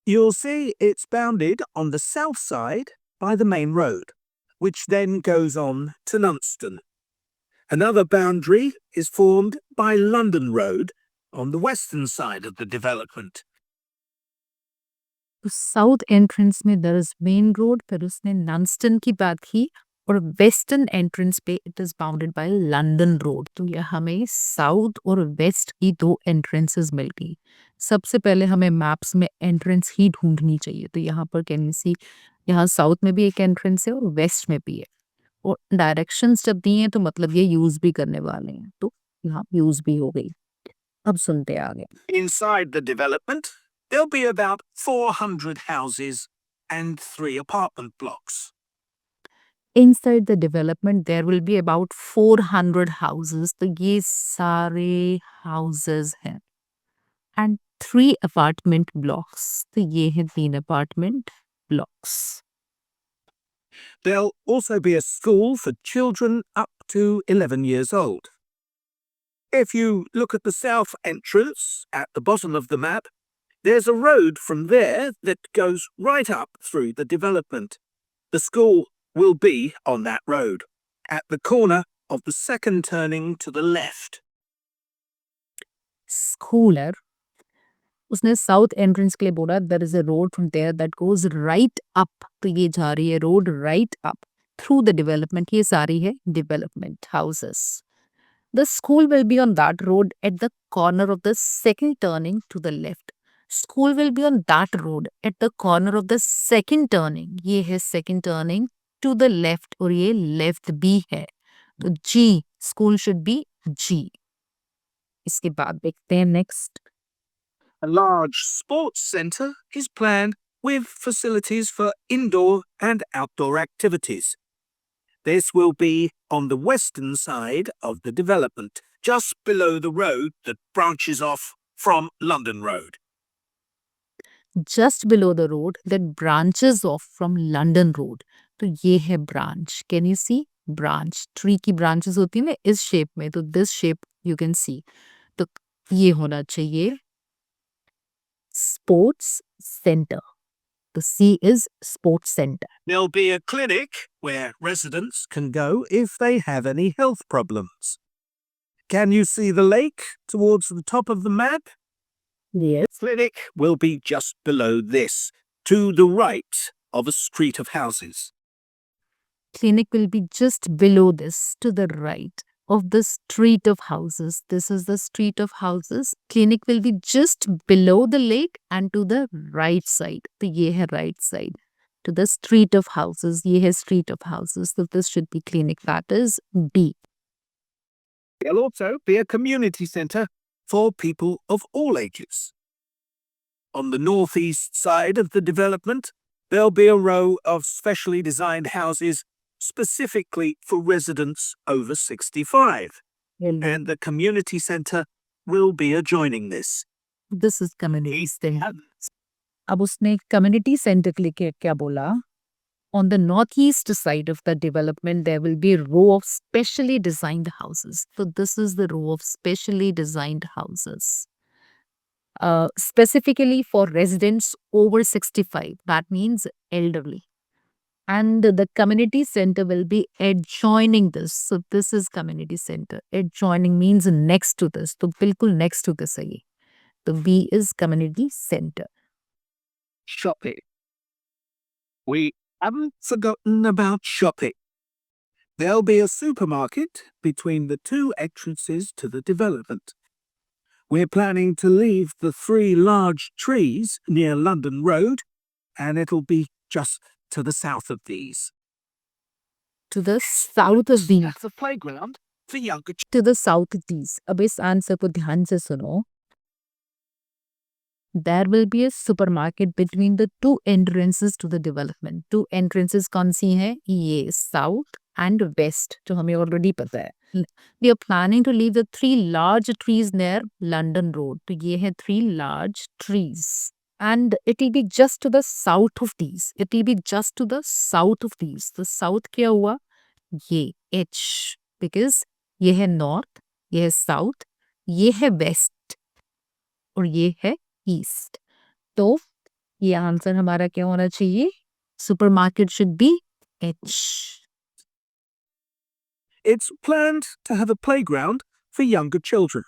You'll see it's bounded on the south side by the main road, which then goes on to Nunston. Another boundary is formed by London Road on the western side of the development. तो south entrance में there is main road, फिर उसने नंस्टन की बात की, और western entrance पे it is bounded by London road. तो ये हमें साउथ और वेस्ट की दो एंट्रेंसेस मिल गई। सबसे पहले हमें मैप्स में एंट्रेंस ही ढूंढनी चाहिए। तो यहाँ पर कैन यू सी, यहाँ साउथ में भी एक एंट्रेंस है और वेस्ट में भी है, और डायरेक्शंस जब दिए हैं तो मतलब ये यूज भी करने वाले हैं, तो यहाँ यूज भी हो गई। अब सुनते हैं आगे। Inside the development, there'll be about 400 houses and 3 apartment blocks. Inside the development there will be about 400 houses, तो ये सारे houses हैं, and 3 apartment blocks, तो ये हैं 3 apartment blocks. There'll also be a school for children up to 11 years old. If you look at the south entrance at the bottom of the map, there's a road from there that goes right up through the development. The school will be on that road, at the corner of the second turning to the left. School है, उसने south entrance के लिए बोला there is a road from there that goes right up, तो ये जा रही है road right up through the development, ये सारी है development houses. The school will be on that road at the corner of the second turning to the left. School will be on that road at the corner of the second turning. ये है second turning to the left, और ये left भी है, तो G, school should be G. इसके बाद देखते हैं next. A large sports centre is planned with facilities for indoor and outdoor activities. This will be on the western side of the development, just below the road that branches off from London Road. Just below the road that branches off from London Road. तो ये है branch. Can you see? Branch. Tree की branches होती है ना इस shape में, तो this shape you can see. तो ये होना चाहिए sports center. तो C is sports center. There'll be a clinic where residents can go if they have any health problems. Can you see the lake towards the top of the map? Yes. Clinic will be just below this, to the right of a street of houses. Clinic will be just below this, to the right of the street of houses. This is the street of houses. Clinic will be just below the lake and to the right side. तो ये है right side. To the street of houses. ये है street of houses. So this should be clinic. That is D. There'll also be a community centre for people of all ages. On the northeast side of the development, there'll be a row of specially designed houses specifically for residents over 65. And the community centre will be adjoining this. This is community center. अब उसने community center के लिए क्या बोला? On the northeast side of the development, there will be a row of specially designed houses. So this is the row of specially designed houses. Specifically for residents over 65. That means elderly. And the community center will be adjoining this. So this is community center. Adjoining means next to this. तो बिल्कुल next to this है ये. तो B is community center. Shopping. We haven't forgotten about shopping. There'll be a supermarket between the two entrances to the development. We're planning to leave the 3 large trees near London Road, and it'll be just to the south of these. To the south of these. That's a playground for younger children. To the south of these. अब इस answer को ध्यान से सुनो. There will be a supermarket between the 2 entrances to the development. 2 entrances कौन सी हैं? ये south and west, जो हमें already पता है. We are planning to leave the 3 large trees near London Road. तो ये है 3 large trees. And it will be just to the south of these. It will be just to the south of these. तो south क्या हुआ? ये H. Because ये है north, ये है south, ये है west, और ये है ईस्ट। तो ये आंसर हमारा क्या होना चाहिए? Supermarket should be H. It's planned to have a playground for younger children.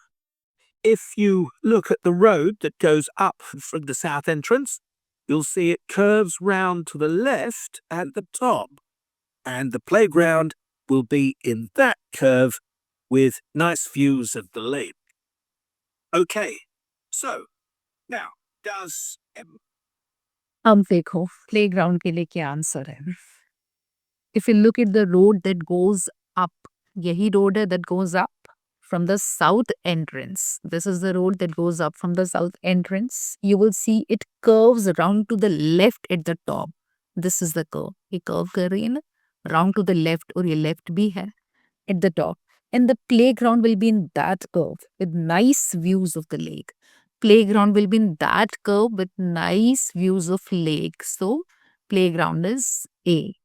If you look at the road that goes up from the south entrance, you'll see it curves round to the left at the top, and the playground will be in that curve with nice views of the lake. Okay, so now does अब देखो playground के लिए क्या answer है. If you look at the road that goes up, यही road है that goes up from the south entrance. This is the road that goes up from the south entrance. You will see it curves around to the left at the top. This is the curve. ये curve कर रही है ना, round to the left और ये left भी है at the top. And the playground will be in that curve with nice views of the lake. Playground will be in that curve with nice views of lake. So playground is A.